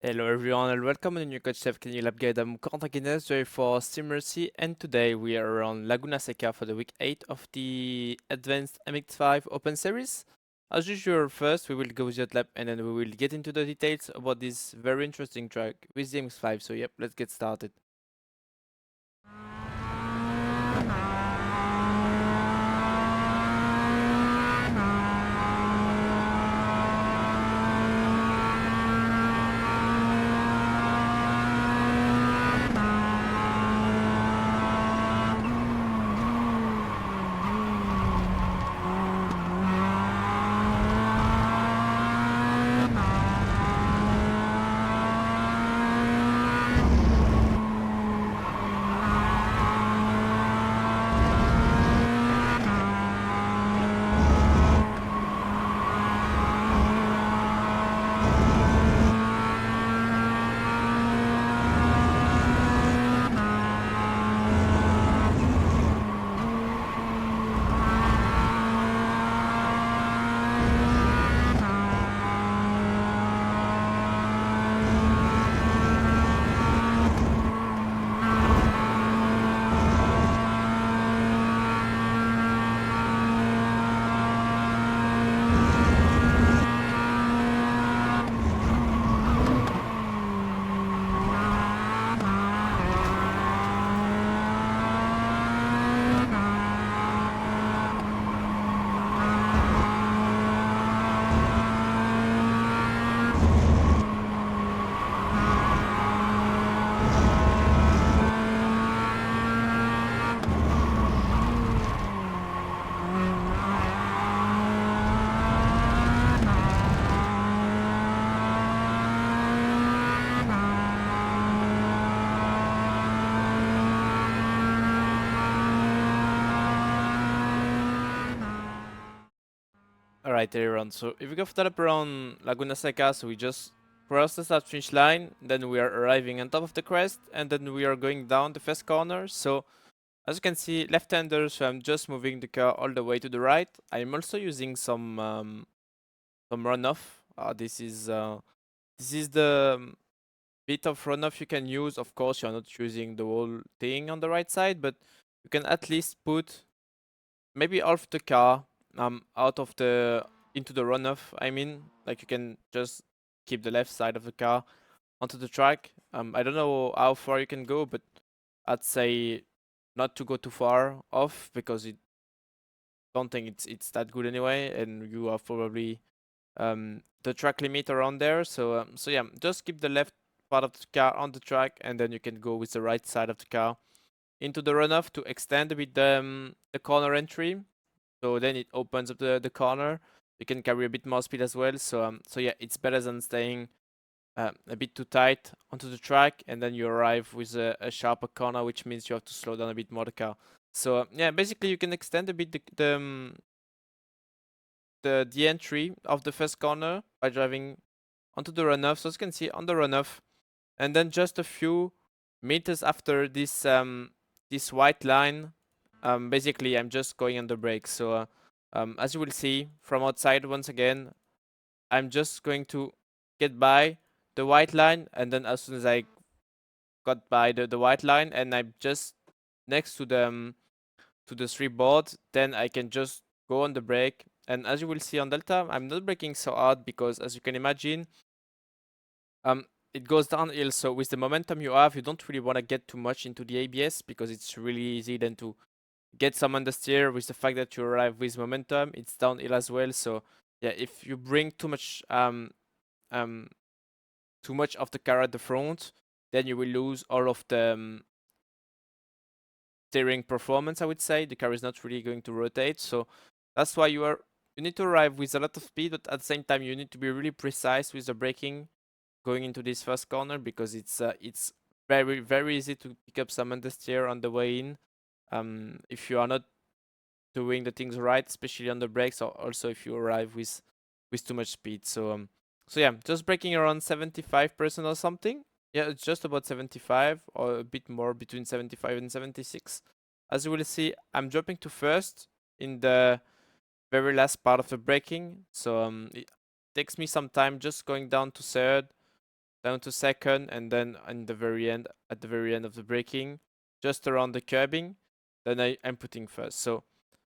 Hello everyone and welcome to the new Coach Chef Can You Lab Guide. I'm Corentin Guinez, joined for Steam Mercy, and today we are around Laguna Seca for the week 8 of the Advanced MX-5 Open Series. As usual, first we will go with the lap and then we will get into the details about this very interesting track with the MX-5. So yep, let's get started. Alright everyone, so if we go for the lap around Laguna Seca, so we just cross the start finish line, then we are arriving on top of the crest, and then we are going down the first corner. So as you can see, left-hander, so I'm just moving the car all the way to the right. I'm also using some runoff. This is the bit of runoff you can use. Of course, you're not using the whole thing on the right side, but you can at least put maybe half the car out of the into the runoff. I mean, like you can just keep the left side of the car onto the track. I don't know how far you can go, but I'd say not to go too far off because it don't think it's that good anyway, and you have probably the track limit around there. So yeah, just keep the left part of the car on the track, and then you can go with the right side of the car into the runoff to extend a bit the corner entry. So then it opens up the corner. You can carry a bit more speed as well. So yeah, it's better than staying a bit too tight onto the track, and then you arrive with a sharper corner, which means you have to slow down a bit more the car. So yeah, basically you can extend a bit the entry of the first corner by driving onto the runoff. So as you can see on the runoff, and then just a few meters after this white line, basically I'm just going on the brakes. So as you will see from outside, once again, I'm just going to get by the white line, and then as soon as I got by the white line and I'm just next to the three board, then I can just go on the brake. And as you will see on Delta, I'm not braking so hard because, as you can imagine, it goes downhill. So with the momentum you have, you don't really want to get too much into the ABS because it's really easy then to get some understeer. With the fact that you arrive with momentum, it's downhill as well. So yeah, if you bring um too much of the car at the front, then you will lose all of the steering performance. I would say the car is not really going to rotate. So that's why you need to arrive with a lot of speed, but at the same time you need to be really precise with the braking going into this first corner because it's very easy to pick up some understeer on the way in. If you are not doing the things right, especially on the brakes, or also if you arrive with too much speed. So yeah, just braking around 75% or something. Yeah, it's just about 75 or a bit more, between 75 and 76. As you will see, I'm dropping to first in the very last part of the braking. So it takes me some time just going down to third, down to second, and then in the very end, at the very end of the braking, just around the curbing, then I'm putting first. So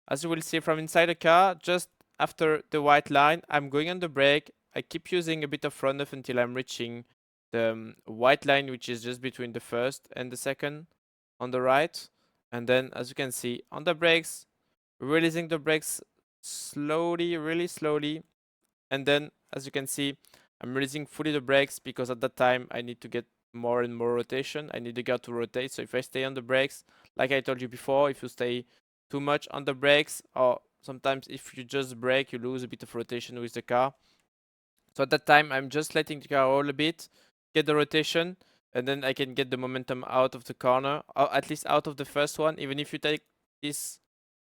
as you will see from inside the car, just after the white line, I'm going on the brake. I keep using a bit of runoff until I'm reaching the white line, which is just between the first and the second on the right. And then, as you can see, on the brakes, releasing the brakes slowly, really slowly. And then, as you can see, I'm releasing fully the brakes because at that time I need to get more and more rotation. I need the car to rotate. So if I stay on the brakes, like I told you before, if you stay too much on the brakes, or sometimes if you just brake, you lose a bit of rotation with the car. So at that time, I'm just letting the car roll a bit, get the rotation, and then I can get the momentum out of the corner, or at least out of the first one. Even if you take this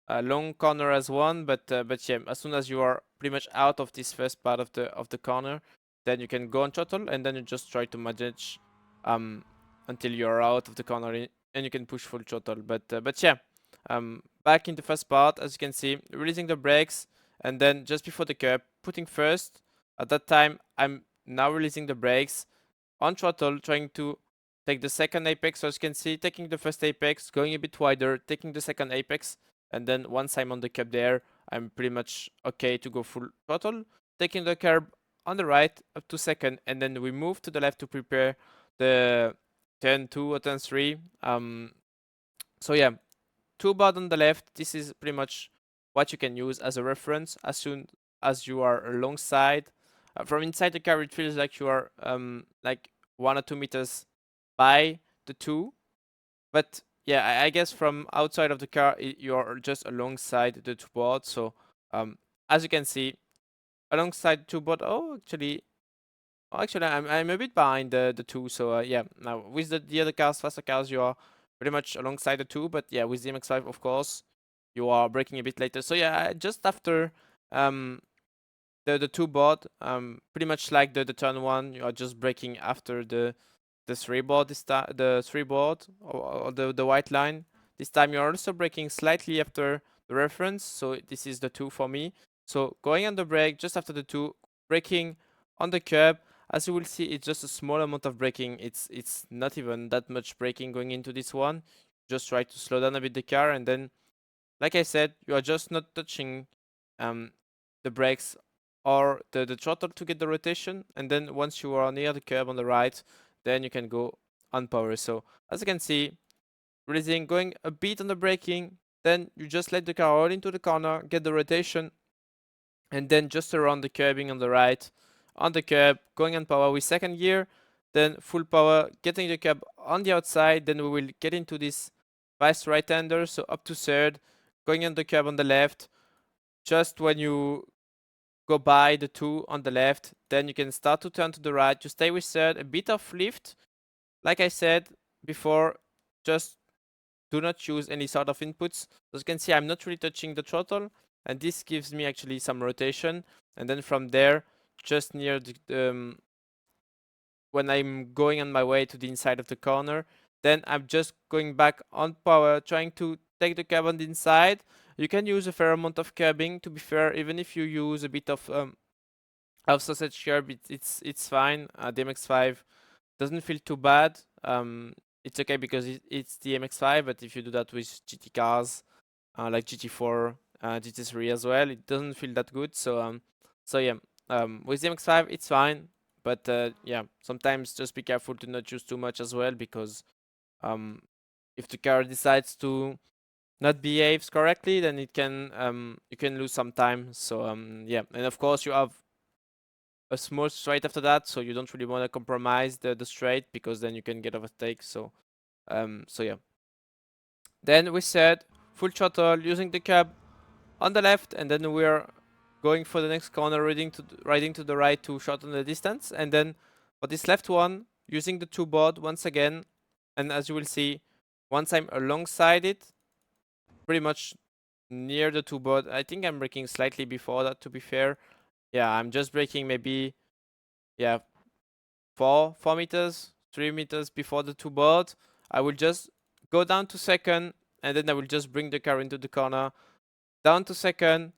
long corner as one, but yeah, as soon as you are pretty much out of this first part of the corner, then you can go on throttle, and then you just try to manage until you are out of the corner, and you can push full throttle. But yeah, back in the first part, as you can see, releasing the brakes, and then just before the curb, putting first. At that time, I'm now releasing the brakes on throttle, trying to take the second apex. So as you can see, taking the first apex, going a bit wider, taking the second apex, and then once I'm on the curb there, I'm pretty much okay to go full throttle. Taking the curb on the right up to second, and then we move to the left to prepare the turn 2 or turn 3. So yeah, 2 bar on the left. This is pretty much what you can use as a reference as soon as you are alongside. From inside the car, it feels like you are like 1 or 2 meters by the 2, but yeah, I guess from outside of the car, you're just alongside the 2 boards. So as you can see, alongside 2 board. Actually, I'm a bit behind the 2. So yeah, now with the other cars, faster cars, you are pretty much alongside the 2. But yeah, with the MX-5, of course, you are braking a bit later. So yeah, just after um the 2 board, pretty much like the turn 1, you are just braking after the 3 board this time, the 3 board, or the white line. This time you're also braking slightly after the reference, so this is the 2 for me. So going on the brake just after the 2, braking on the curb. As you will see, it's just a small amount of braking. It's not even that much braking going into this one. Just try to slow down a bit the car, and then, like I said, you are just not touching um, the brakes or the throttle to get the rotation. And then once you are near the curb on the right, then you can go on power. So as you can see, releasing, going a bit on the braking, then you just let the car roll into the corner, get the rotation, and then just around the curbing on the right, on the curb, going on power with second gear, then full power, getting the curb on the outside, then we will get into this fast right-hander, so up to third, going on the curb on the left. Just when you go by the 2 on the left, then you can start to turn to the right. You stay with third, a bit of lift. Like I said before, just do not use any sort of inputs. As you can see, I'm not really touching the throttle, and this gives me actually some rotation. And then from there, just near when I'm going on my way to the inside of the corner, then I'm just going back on power, trying to take the curb on the inside. You can use a fair amount of curbing, to be fair. Even if you use a bit of sausage curb, it's fine. The MX-5 doesn't feel too bad. It's okay because it's the MX-5, but if you do that with GT cars, like GT4, GT3 as well, it doesn't feel that good. So yeah, with the MX-5, it's fine. But yeah, sometimes just be careful to not use too much as well, because if the car decides to not behaves correctly, then it can you can lose some time. So yeah, and of course you have a small straight after that, so you don't really want to compromise the straight, because then you can get overtake. So yeah. Then we said full throttle, using the cab on the left, and then we're going for the next corner, riding to the right to shorten the distance. And then for this left one, using the 2 board once again, and as you will see, once I'm alongside it, pretty much near the 2 board, I think I'm braking slightly before that, to be fair. Yeah, I'm just braking maybe, yeah, 4 meters, 3 meters before the 2 board. I will just go down to second, and then I will just bring the car into the corner, down to second,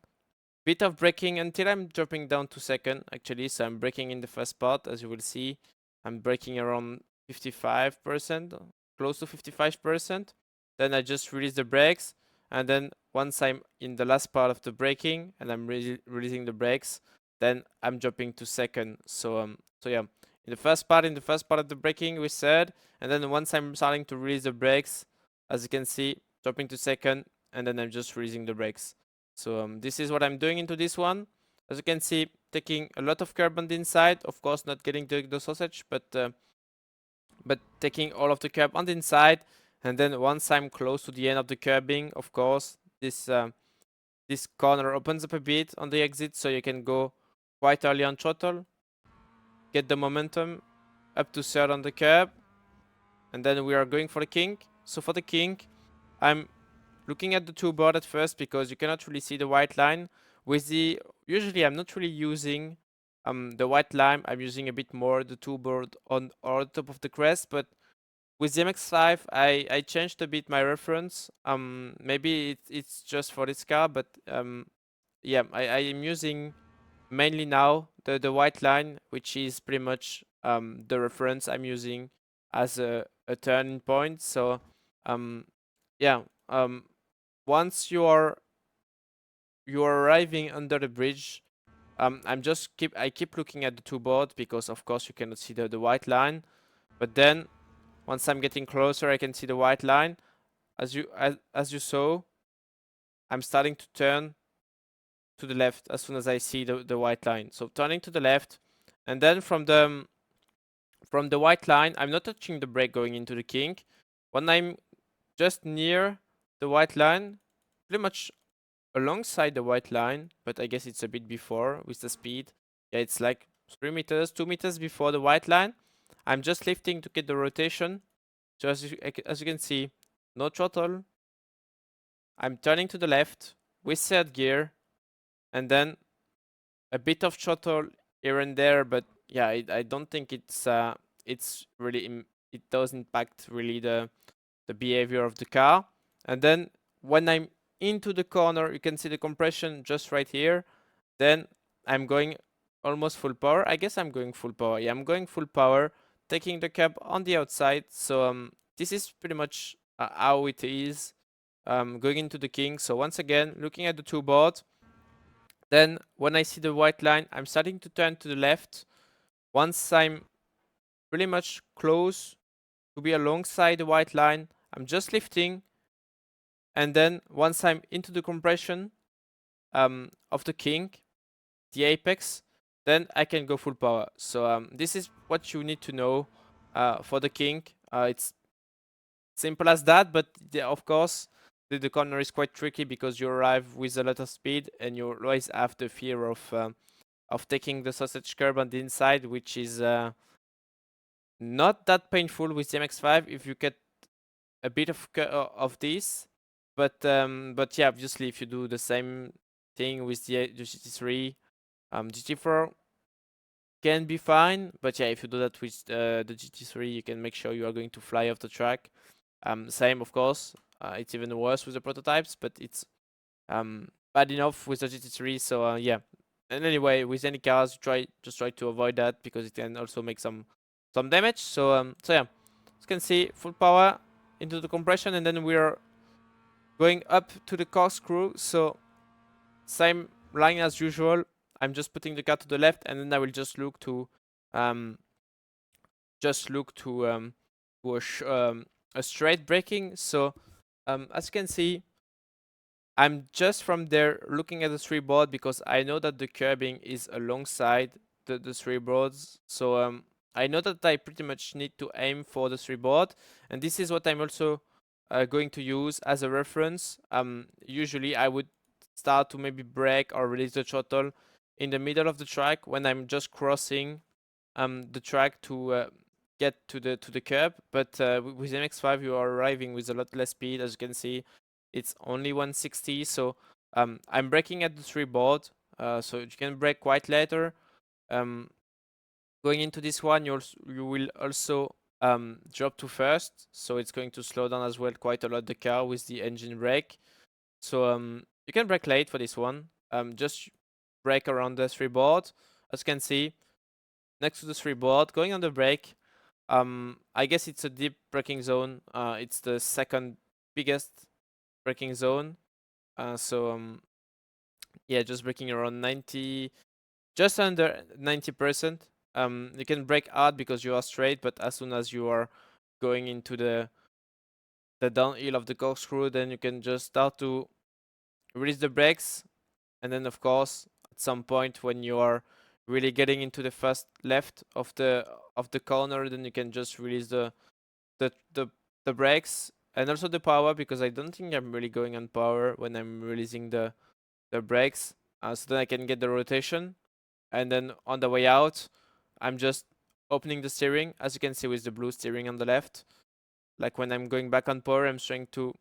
bit of braking until I'm dropping down to second, actually. So I'm braking in the first part, as you will see. I'm braking around 55%, close to 55%. Then I just release the brakes, and then once I'm in the last part of the braking and I'm releasing the brakes, then I'm jumping to second. So yeah, in the first part of the braking we said, and then once I'm starting to release the brakes, as you can see, jumping to second, and then I'm just releasing the brakes. So this is what I'm doing into this one. As you can see, taking a lot of curb on the inside, of course not getting the sausage, but taking all of the curb on the inside, and then once I'm close to the end of the curbing, of course, this corner opens up a bit on the exit, so you can go quite early on throttle, get the momentum up to third on the curb, and then we are going for the kink. So for the kink, I'm looking at the two board at first because you cannot really see the white line. Usually I'm not really using the white line. I'm using a bit more the two board on or top of the crest, but with the MX-5 I changed a bit my reference. Maybe it's just for this car, but yeah, I am using mainly now the white line, which is pretty much the reference I'm using as a turning point. So yeah, once you're arriving under the bridge, I keep looking at the two boards because of course you cannot see the white line. But then once I'm getting closer, I can see the white line. As you saw, I'm starting to turn to the left as soon as I see the white line. So turning to the left, and then from the white line, I'm not touching the brake going into the kink. When I'm just near the white line, pretty much alongside the white line, but I guess it's a bit before with the speed. Yeah, it's like 3 meters, 2 meters before the white line. I'm just lifting to get the rotation. So as you can see, no throttle. I'm turning to the left with third gear, and then a bit of throttle here and there, but yeah, I don't think it's really it does impact really the behavior of the car. And then when I'm into the corner, you can see the compression just right here. Then I'm going almost full power. I guess I'm going full power. Yeah, I'm going full power, taking the cab on the outside. So this is pretty much how it is going into the king. So once again, looking at the two boards. Then when I see the white line, I'm starting to turn to the left. Once I'm pretty much close to be alongside the white line, I'm just lifting. And then once I'm into the compression of the kink, the apex, then I can go full power. So this is what you need to know for the kink. It's simple as that, but of course the corner is quite tricky because you arrive with a lot of speed and you always have the fear of taking the sausage curb on the inside, which is not that painful with the MX-5 if you get a bit of this. But yeah, obviously if you do the same thing with the GT3, GT4 can be fine, but yeah, if you do that with the GT3, you can make sure you are going to fly off the track. Same, of course. It's even worse with the prototypes, but it's bad enough with the GT3. So yeah. And anyway, with any cars, just try to avoid that because it can also make some damage. So yeah, as you can see, full power into the compression, and then we're going up to the corkscrew. So same line as usual. I'm just putting the car to the left, and then I will just look to um a straight braking. So as you can see, I'm just from there looking at the three board because I know that the curbing is alongside the three boards. So I know that I pretty much need to aim for the three board, and this is what I'm also going to use as a reference. Usually I would start to maybe brake or release the throttle in the middle of the track when I'm just crossing the track to get to the curb. But with MX-5 you are arriving with a lot less speed. As you can see, it's only 160. So I'm braking at the three board, so you can brake quite later. Going into this one, you will also drop to first, so it's going to slow down as well quite a lot the car with the engine brake. So you can brake late for this one. Just brake around the three board. As you can see, next to the 3 board, going on the brake. I guess it's a deep braking zone. It's the second biggest braking zone. So yeah, just braking around 90, just under 90%. You can brake hard because you are straight, but as soon as you are going into the downhill of the corkscrew, then you can just start to release the brakes. And then of course, at some point when you are really getting into the first left of the corner, then you can just release the the, the brakes and also the power, because I don't think I'm really going on power when I'm releasing the brakes. So then I can get the rotation. And then on the way out, I'm just opening the steering, as you can see with the blue steering on the left. Like when I'm going back on power, I'm trying to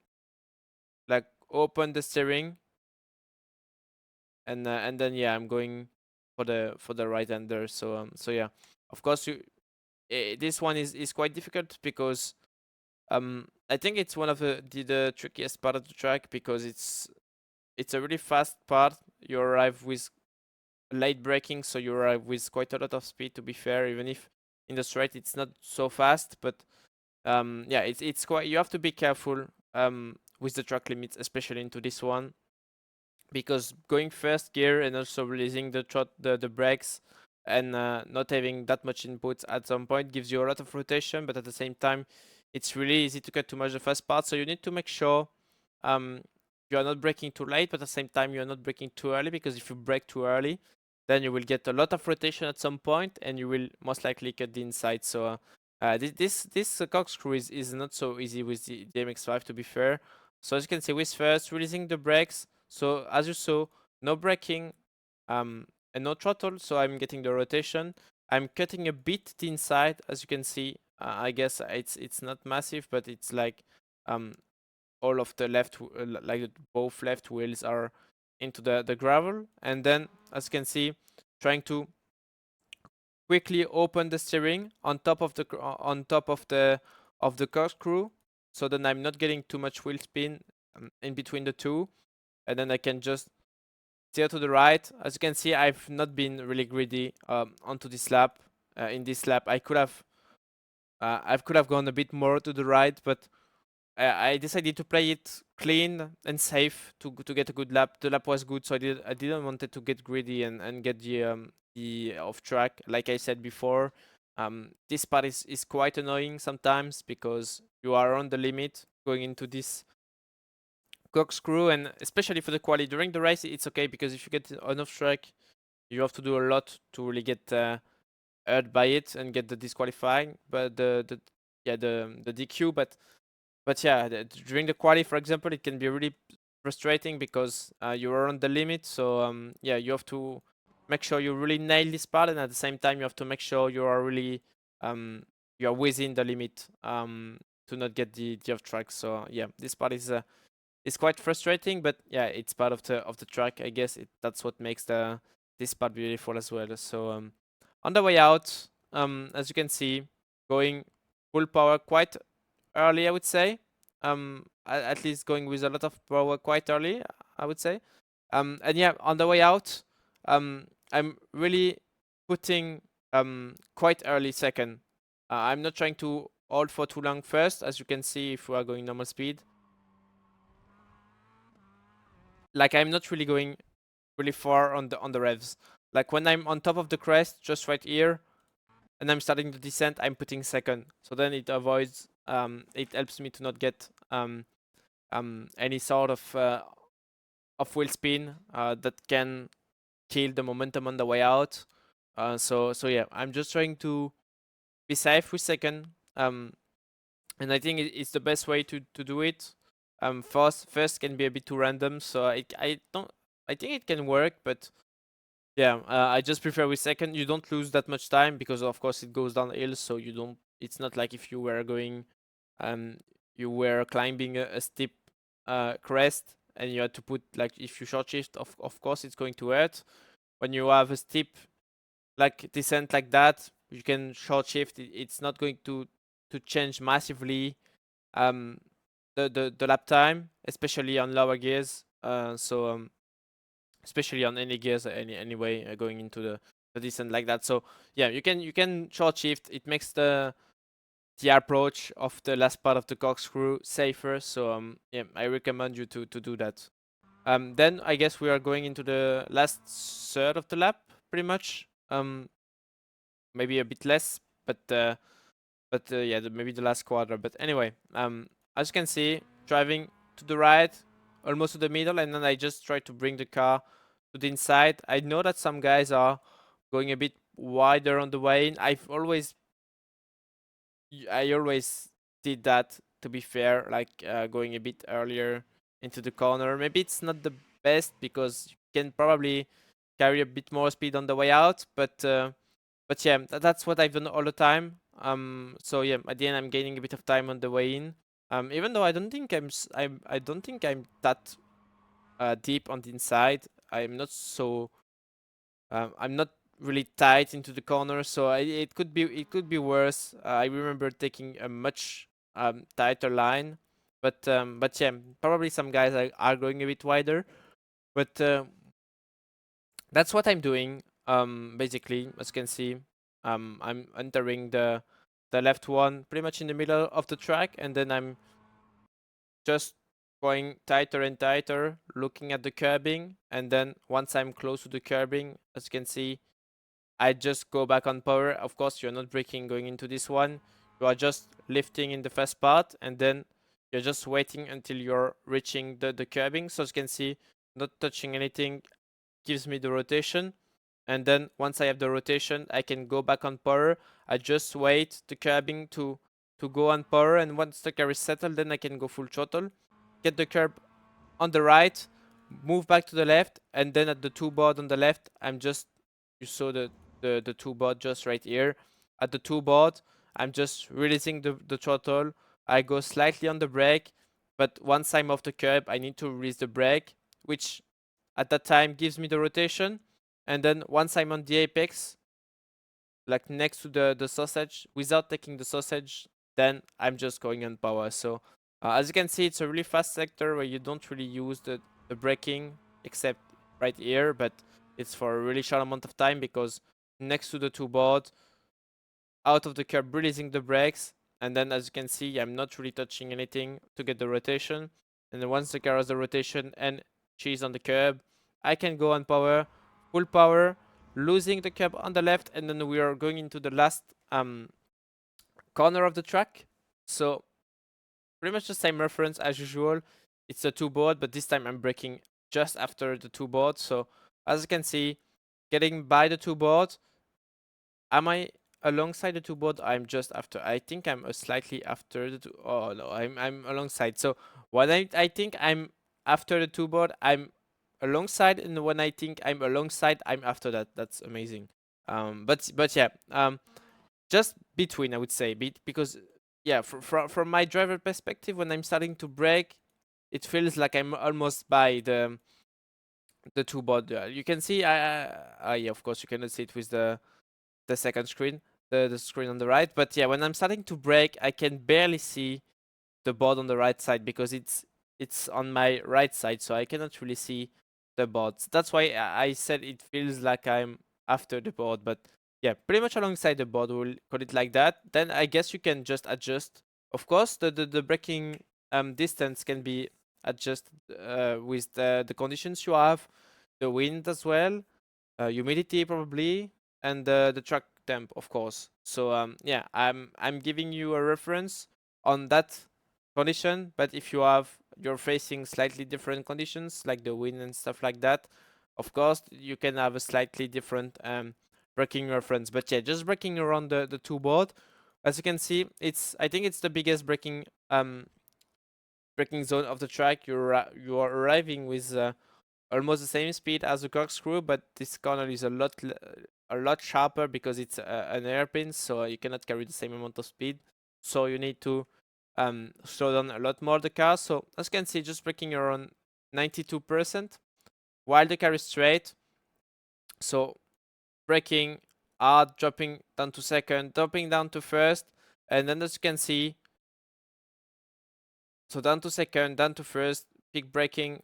like open the steering, and then yeah, I'm going for the right hander. So yeah, of course this one is quite difficult because I think it's one of the trickiest part of the track, because it's a really fast part. You arrive with late braking, so you arrive with quite a lot of speed, to be fair, even if in the straight it's not so fast. But yeah, it's quite, you have to be careful with the track limits, especially into this one, because going first gear and also releasing the brakes and not having that much input at some point gives you a lot of rotation, but at the same time it's really easy to cut too much the first part. So you need to make sure um, you are not braking too late, but at the same time you are not braking too early, because if you brake too early, then you will get a lot of rotation at some point and you will most likely cut the inside. So this corkscrew is not so easy with the MX-5, to be fair. So as you can see, with first releasing the brakes, so as you saw, no braking and no throttle, so I'm getting the rotation. I'm cutting a bit the inside, as you can see. I guess it's not massive, but it's like um all of the like both left wheels are into the gravel. And then as you can see, trying to quickly open the steering on top of the corkscrew, so then I'm not getting too much wheel spin in between the two, and then I can just steer to the right. As you can see, I've not been really greedy onto this lap. In this lap, I could have gone a bit more to the right, but I decided to play it clean and safe to get a good lap. The lap was good, so I didn't want it to get greedy and get the off track. Like I said before, this part is quite annoying sometimes, because you are on the limit going into this corkscrew, and especially for the quali during the race, it's okay, because if you get on off track, you have to do a lot to really get hurt by it and get the disqualifying, but the yeah the DQ. But yeah, during the quali, for example, it can be really frustrating, because you are on the limit. So yeah, you have to make sure you really nail this part, and at the same time, you have to make sure you are really you are within the limit to not get the off track. So yeah, this part is quite frustrating, but yeah, it's part of the track. I guess that's what makes this part beautiful as well. So on the way out, as you can see, going full power quite early, I would say. At least going with a lot of power quite early, I would say. And yeah, on the way out, I'm really putting quite early second. I'm not trying to hold for too long first, as you can see if we are going normal speed. Like I'm not really going really far on the revs. Like when I'm on top of the crest, just right here, and I'm starting the descent, I'm putting second. So then it avoids it helps me to not get any sort of wheel spin that can kill the momentum on the way out. So yeah, I'm just trying to be safe with second. And I think it's the best way to do it. First can be a bit too random, so I don't, I think it can work, but yeah, I just prefer with second. You don't lose that much time, because of course it goes downhill, so you don't. It's not like if you were going, um, you were climbing a steep crest and you had to put, like, if you short shift, of course it's going to hurt. When you have a steep like descent like that, you can short shift. It's not going to change massively um the lap time, especially on lower gears. So especially on any gears anyway, going into the descent like that. So yeah, you can short shift. It makes the approach of the last part of the corkscrew safer. So yeah, I recommend you to do that. Then I guess we are going into the last third of the lap, pretty much. Maybe a bit less, but yeah, maybe the last quarter. But anyway, as you can see, driving to the right, almost to the middle, and then I just try to bring the car to the inside. I know that some guys are going a bit wider on the way in. I always did that, to be fair, like going a bit earlier into the corner. Maybe it's not the best because you can probably carry a bit more speed on the way out, but yeah, that's what I've done all the time. So yeah, at the end I'm gaining a bit of time on the way in. Even though I don't think I don't think I'm that deep on the inside. I'm not so I'm not really tight into the corner, so it could be worse. I remember taking a much tighter line, but yeah, probably some guys are going a bit wider. But that's what I'm doing. Basically, as you can see, I'm entering the left one pretty much in the middle of the track, and then I'm just going tighter and tighter, looking at the curbing, and then once I'm close to the curbing, as you can see, I just go back on power. Of course, you're not braking going into this one. You are just lifting in the first part, and then you're just waiting until you're reaching the curbing. So as you can see, not touching anything gives me the rotation. And then once I have the rotation, I can go back on power. I just wait the curbing to go on power, and once the car is settled, then I can go full throttle, get the curb on the right, move back to the left, and then at the two board on the left, you saw the two board just right here. At the two board, I'm just releasing the throttle. I go slightly on the brake, but once I'm off the curb, I need to release the brake, which at that time gives me the rotation. And then once I'm on the apex, like next to the sausage, without taking the sausage, then I'm just going on power. So as you can see, it's a really fast sector where you don't really use the braking except right here, but it's for a really short amount of time because next to the two board, out of the curb, releasing the brakes, and then as you can see, I'm not really touching anything to get the rotation. And then once the car has the rotation and she's on the curb, I can go on power, full power, losing the curb on the left, and then we are going into the last corner of the track. So pretty much the same reference as usual. It's a two board, but this time I'm braking just after the two board. So as you can see, getting by the two board, am I alongside the two board? I'm just after. I think I'm slightly after the two. Oh no, I'm alongside. So when I think I'm after the two board, I'm alongside, and when I think I'm alongside, I'm after that. That's amazing. But yeah, just between, I would say, because yeah, from my driver perspective, when I'm starting to brake, it feels like I'm almost by the two board. You can see, yeah, of course, you cannot see it with the second screen, the screen on the right. But yeah, when I'm starting to brake, I can barely see the board on the right side because it's on my right side, so I cannot really see the boards. That's why I said it feels like I'm after the board, but yeah, pretty much alongside the board, we'll call it like that. Then I guess you can just adjust. Of course, the braking distance can be adjusted with the conditions you have, the wind as well, humidity probably, and the track temp, of course. So yeah, I'm giving you a reference on that condition, but if you're facing slightly different conditions like the wind and stuff like that, of course you can have a slightly different braking reference. But yeah, just braking around the two board, as you can see, I think it's the biggest braking zone of the track. You are arriving with almost the same speed as the corkscrew, but this corner is a lot sharper because it's an hairpin, so you cannot carry the same amount of speed. So you need to slow down a lot more the car. So as you can see, just braking around 92% while the car is straight. So braking hard, dropping down to second, dropping down to first, and then as you can see, so down to second, down to first, peak braking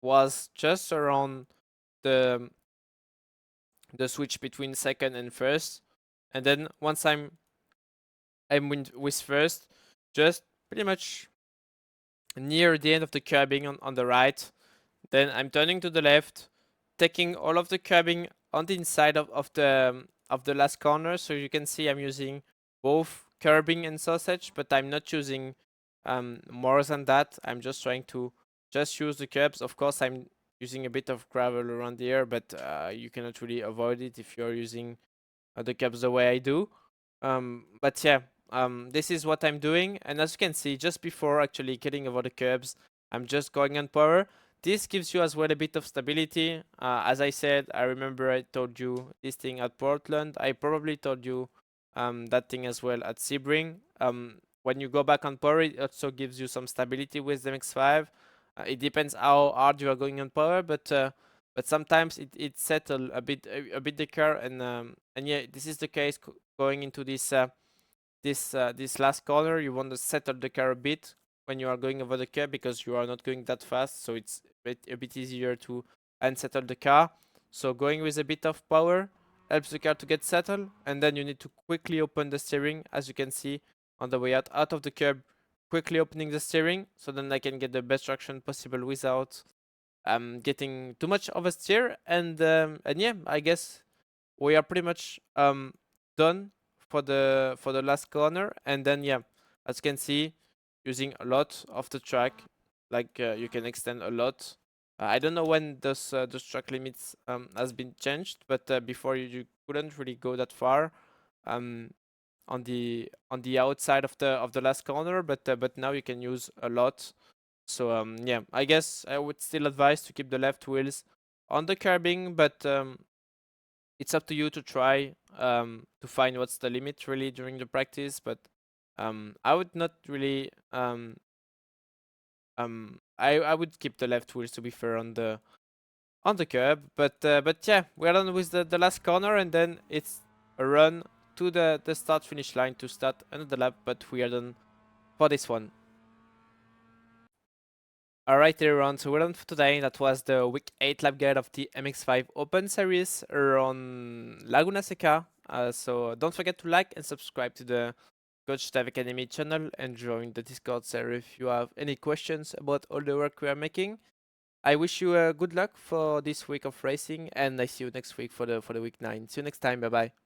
was just around the the switch between second and first. And then once I'm with first, just pretty much near the end of the curbing on the right. Then I'm turning to the left, taking all of the curbing on the inside of the last corner. So you can see I'm using both curbing and sausage, but I'm not using more than that. I'm just trying to just use the curbs. Of course, I'm using a bit of gravel around here, but you cannot really avoid it if you're using the curbs the way I do. But yeah, this is what I'm doing. And as you can see, just before actually getting over the curbs, I'm just going on power. This gives you as well a bit of stability. As I said, I remember I told you this thing at Portland. I probably told you that thing as well at Sebring. When you go back on power, it also gives you some stability with the MX-5. It depends how hard you are going on power, but sometimes it settle a bit the car, and yeah, this is the case going into this last corner. You want to settle the car a bit when you are going over the curb because you are not going that fast, so it's a bit easier to unsettle the car. So going with a bit of power helps the car to get settled, and then you need to quickly open the steering, as you can see on the way out of the curb, quickly opening the steering so then I can get the best traction possible without getting too much oversteer. And yeah, I guess we are pretty much done for the last corner. And then yeah, as you can see, using a lot of the track, like you can extend a lot. I don't know when those track limits has been changed, but before you couldn't really go that far um on the outside of the last corner, but now you can use a lot. So yeah, I guess I would still advise to keep the left wheels on the curbing, but it's up to you to try to find what's the limit really during the practice. But I would not really I would keep the left wheels to be fair on the curb. But yeah, we're done with the last corner, and then it's a run to the start finish line to start another lap. But we are done for this one. Alright everyone, so we're done for today. That was the week 8 lap guide of the MX-5 Open Series on Laguna Seca. So don't forget to like and subscribe to the Coach Dive Academy channel and join the Discord server if you have any questions about all the work we are making. I wish you good luck for this week of racing, and I see you next week for the week 9. See you next time, bye bye.